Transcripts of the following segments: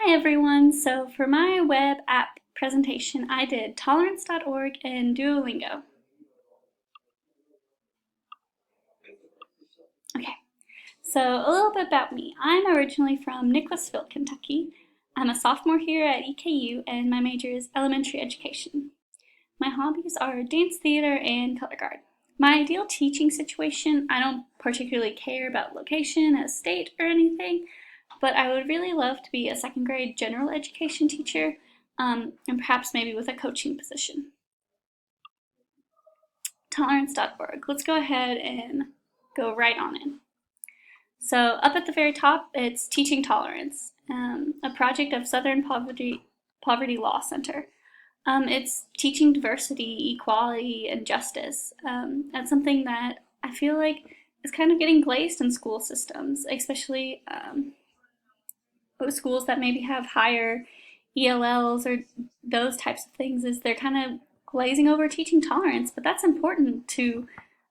Hi everyone, so for my web app presentation I did tolerance.org and Duolingo. Okay, so a little bit about me. I'm originally from Nicholasville, Kentucky. I'm a sophomore here at EKU and my major is elementary education. My hobbies are dance theater and color guard. My ideal teaching situation, I don't particularly care about location, a state, or anything, but I would really love to be a second grade general education teacher, and perhaps maybe with a coaching position. Tolerance.org. Let's go ahead and go right on in. So up at the very top, it's Teaching Tolerance, a project of Southern Poverty Law Center. It's teaching diversity, equality, and justice. That's something that I feel like is kind of getting glazed in school systems, especially schools that maybe have higher ELLs or those types of things, is they're kind of glazing over teaching tolerance, but that's important to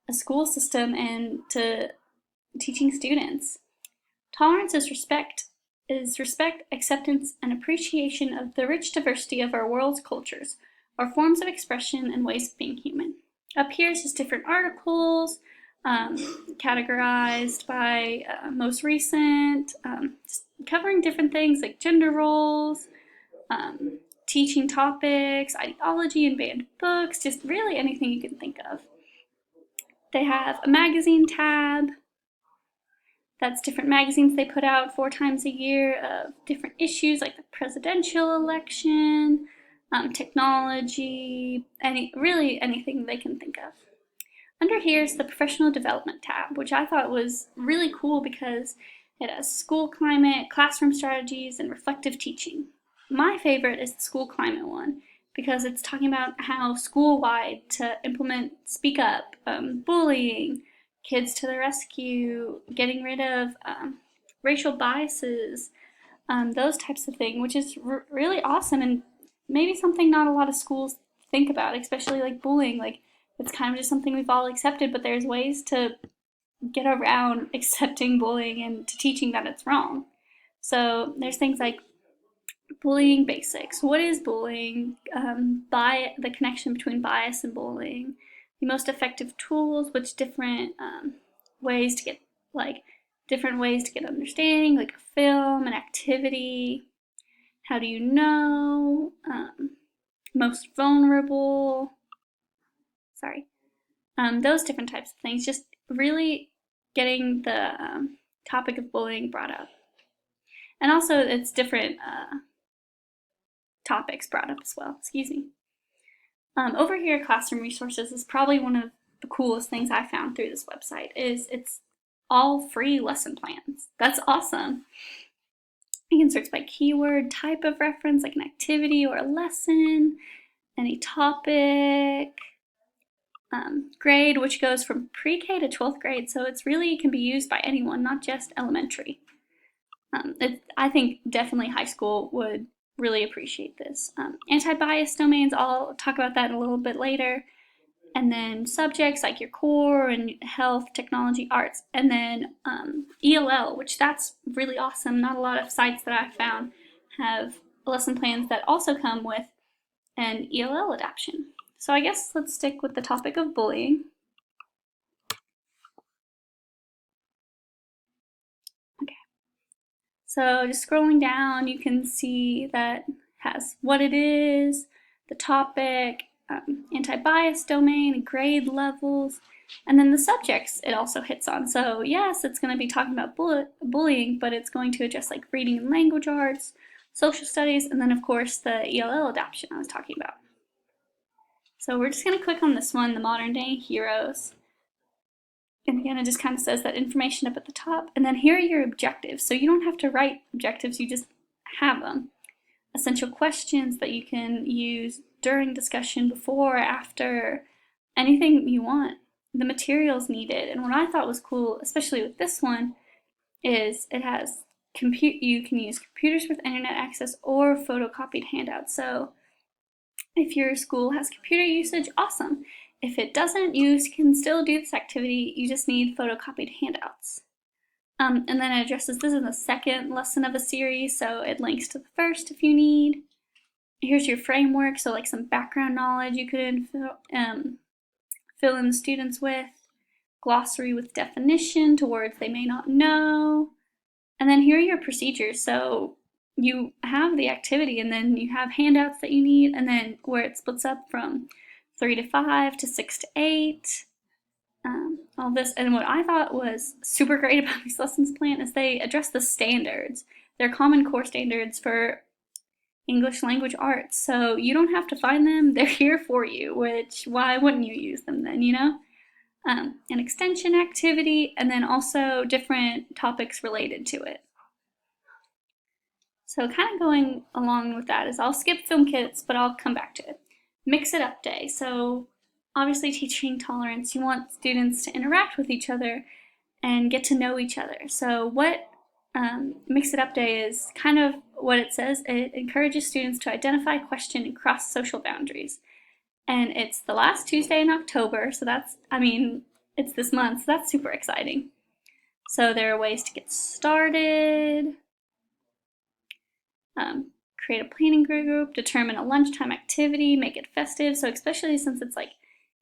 a school system and to teaching students. Tolerance is respect, acceptance, and appreciation of the rich diversity of our world's cultures, our forms of expression, and ways of being human. Up here is just different articles, categorized by most recent, covering different things like gender roles, teaching topics, ideology and banned books, just really anything you can think of. They have a magazine tab. That's different magazines they put out 4 times a year of different issues like the presidential election, technology, really anything they can think of. Under here is the professional development tab, which I thought was really cool because it has school climate, classroom strategies, and reflective teaching. My favorite is the school climate one because it's talking about how school-wide to implement speak up, bullying, kids to the rescue, getting rid of racial biases, those types of things, which is really awesome and maybe something not a lot of schools think about, especially like bullying. Like it's kind of just something we've all accepted, but there's ways to get around accepting bullying and to teaching that it's wrong. So there's things like bullying basics. What is bullying? The connection between bias and bullying. The most effective tools, which ways to get like different ways to get understanding, like a film, an activity. How do you know? Most vulnerable. Sorry. Those different types of things. Just really getting the topic of bullying brought up. And also, it's different topics brought up as well. Excuse me. Over here, classroom resources is probably one of the coolest things I found through this website. It's all free lesson plans. That's awesome. You can search by keyword, type of reference, like an activity or a lesson, any topic, grade, which goes from pre-K to 12th grade, so it's really can be used by anyone, not just elementary. I think definitely high school would really appreciate this. Anti-bias domains, I'll talk about that a little bit later. And then subjects like your core and health, technology, arts, and then ELL, which that's really awesome. Not a lot of sites that I've found have lesson plans that also come with an ELL adaptation. So I guess let's stick with the topic of bullying. Okay. So just scrolling down, you can see that has what it is, the topic, anti-bias domain, grade levels, and then the subjects it also hits on. So yes, it's going to be talking about bullying, but it's going to address like reading and language arts, social studies, and then of course the ELL adaptation I was talking about. So we're just going to click on this one, the modern day heroes. And again, it just kind of says that information up at the top. And then here are your objectives. So you don't have to write objectives, you just have them. Essential questions that you can use during discussion, before, after, anything you want. The materials needed. And what I thought was cool, especially with this one, is it has you can use computers with internet access or photocopied handouts. So if your school has computer usage, awesome. If it doesn't, you can still do this activity, you just need photocopied handouts. And then it addresses, this is the second lesson of a series, so it links to the first if you need. Here's your framework, so like some background knowledge you could fill in the students with. Glossary with definition to words they may not know. And then here are your procedures. So you have the activity and then you have handouts that you need, and then where it splits up from 3 to 5 to 6 to 8. All this, and what I thought was super great about these lessons plan is they address the standards. They're common core standards for English language arts, so you don't have to find them. They're here for you, which why wouldn't you use them then, you know? An extension activity, and then also different topics related to it. So kind of going along with that is I'll skip film kits, but I'll come back to it. Mix it up day. So obviously teaching tolerance, you want students to interact with each other and get to know each other. So what Mix It Up Day is kind of what it says. It encourages students to identify, question, and cross social boundaries. And it's the last Tuesday in October, so that's, it's this month, so that's super exciting. So there are ways to get started. Create a planning group, determine a lunchtime activity, make it festive. So especially since it's like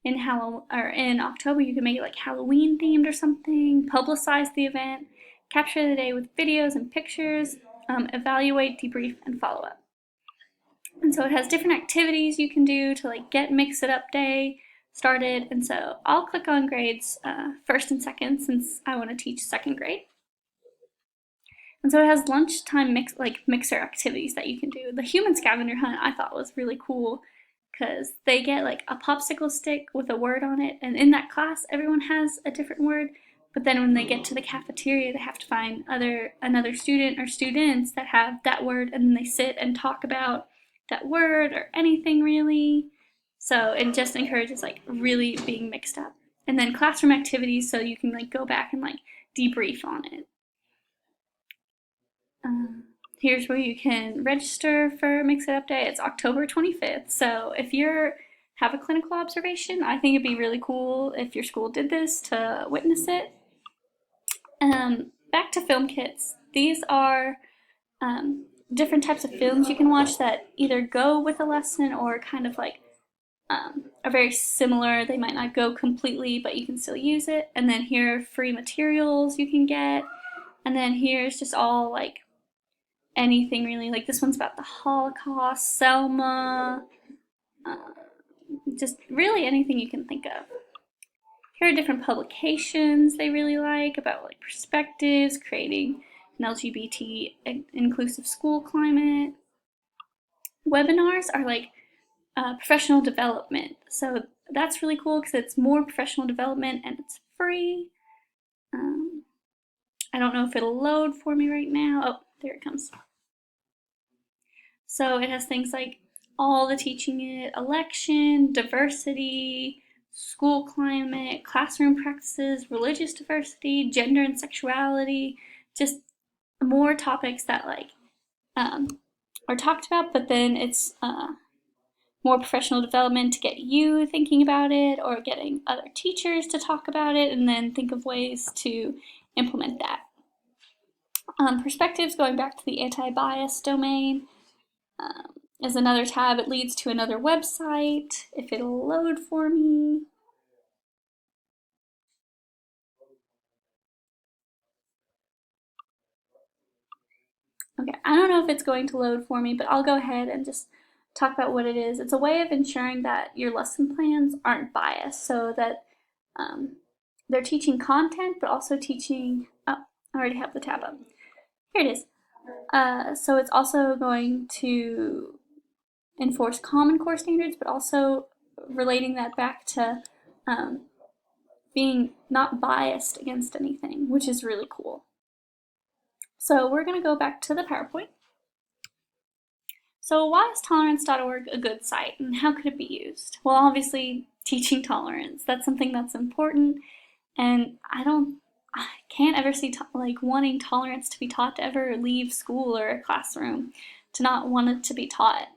in October, you can make it like Halloween themed or something. Publicize the event, capture the day with videos and pictures, evaluate, debrief, and follow up. And so it has different activities you can do to like get Mix It Up Day started. And so I'll click on grades first and second since I want to teach second grade. And so it has lunchtime mixer activities that you can do. The human scavenger hunt I thought was really cool because they get like a popsicle stick with a word on it, and in that class everyone has a different word, but then when they get to the cafeteria they have to find another student or students that have that word, and then they sit and talk about that word or anything really. So it just encourages like really being mixed up. And then classroom activities, so you can like go back and like debrief on it. Here's where you can register for Mix It Up Day. It's October 25th. So if you have a clinical observation, I think it'd be really cool if your school did this to witness it. Back to film kits. These are different types of films you can watch that either go with a lesson or kind of like are very similar. They might not go completely, but you can still use it. And then here are free materials you can get. And then here's just all like anything really, like this one's about the Holocaust, Selma, just really anything you can think of. Here are different publications they really like about like perspectives, creating an LGBT inclusive school climate. Webinars are like professional development, so that's really cool because it's more professional development and it's free. I don't know if it'll load for me right now. Oh, there it comes. So it has things like all the teaching it, election, diversity, school climate, classroom practices, religious diversity, gender and sexuality, just more topics that like are talked about, but then it's more professional development to get you thinking about it or getting other teachers to talk about it and then think of ways to implement that. Perspectives, going back to the anti-bias domain, is another tab. It leads to another website, if it'll load for me. Okay, I don't know if it's going to load for me, but I'll go ahead and just talk about what it is. It's a way of ensuring that your lesson plans aren't biased, so that they're teaching content, but also teaching, oh, I already have the tab up. Here it is. So it's also going to enforce common core standards, but also relating that back to being not biased against anything, which is really cool. So we're going to go back to the PowerPoint. So why is tolerance.org a good site, and how could it be used? Well, obviously teaching tolerance, that's something that's important, and I can't ever see like wanting tolerance to be taught to ever leave school or a classroom, to not want it to be taught.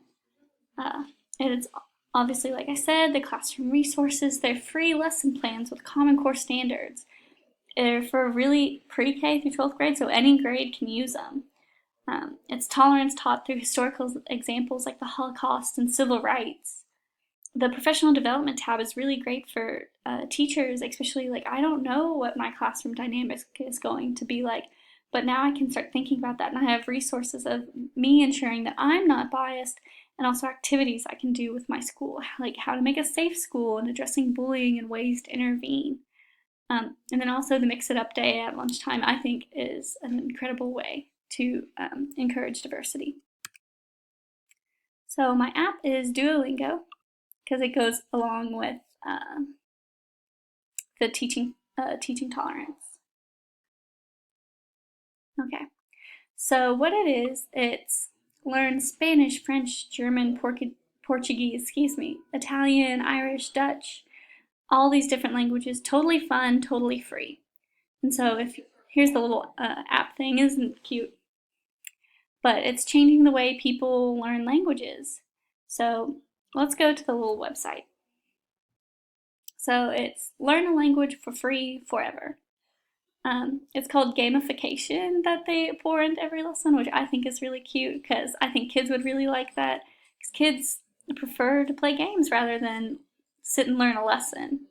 It's obviously, like I said, the classroom resources, they're free lesson plans with common core standards. They're for really pre-K through 12th grade, so any grade can use them. It's tolerance taught through historical examples like the Holocaust and civil rights. The professional development tab is really great for teachers, especially like I don't know what my classroom dynamic is going to be like, but now I can start thinking about that, and I have resources of me ensuring that I'm not biased, and also activities I can do with my school, like how to make a safe school and addressing bullying and ways to intervene. And then also the Mix It Up Day at lunchtime, I think, is an incredible way to encourage diversity. So my app is Duolingo because it goes along with the teaching tolerance. Okay, so what it is, it's learn Spanish, French, German, Portuguese, Italian, Irish, Dutch, all these different languages, totally fun, totally free. And so here's the little app thing, isn't it cute? But it's changing the way people learn languages. So let's go to the little website. So it's learn a language for free forever. It's called gamification that they pour into every lesson, which I think is really cute because I think kids would really like that. Because kids prefer to play games rather than sit and learn a lesson.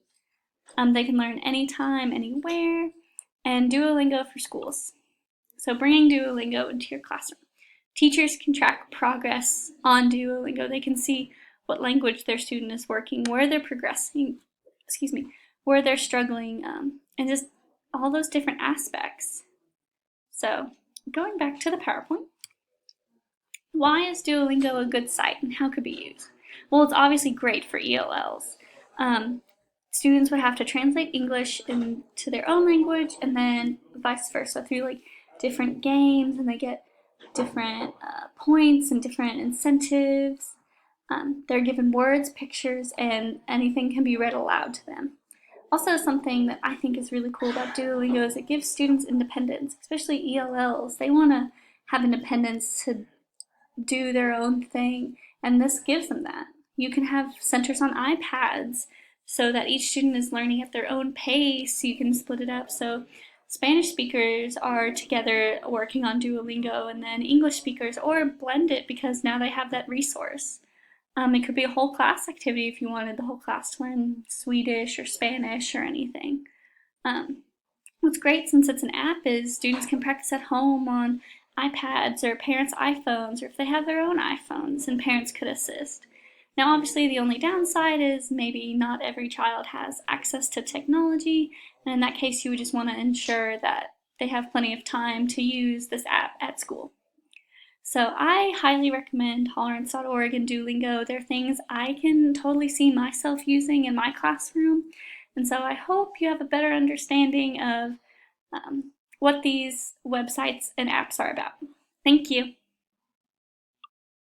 They can learn anytime, anywhere, and Duolingo for schools. So bringing Duolingo into your classroom. Teachers can track progress on Duolingo. They can see what language their student is working, where they're progressing, where they're struggling, and just all those different aspects. So going back to the PowerPoint, why is Duolingo a good site and how could it be used? Well, it's obviously great for ELLs. Students would have to translate English into their own language and then vice versa through like different games, and they get different points and different incentives. They're given words, pictures, and anything can be read aloud to them. Also, something that I think is really cool about Duolingo is it gives students independence, especially ELLs. They want to have independence to do their own thing, and this gives them that. You can have centers on iPads so that each student is learning at their own pace. You can split it up. So Spanish speakers are together working on Duolingo, and then English speakers, or blend it because now they have that resource. It could be a whole class activity if you wanted the whole class to learn Swedish or Spanish or anything. What's great since it's an app is students can practice at home on iPads or parents' iPhones, or if they have their own iPhones, and parents could assist. Now, obviously, the only downside is maybe not every child has access to technology, and in that case, you would just want to ensure that they have plenty of time to use this app at school. So I highly recommend tolerance.org and Duolingo. They're things I can totally see myself using in my classroom, and so I hope you have a better understanding of what these websites and apps are about. Thank you.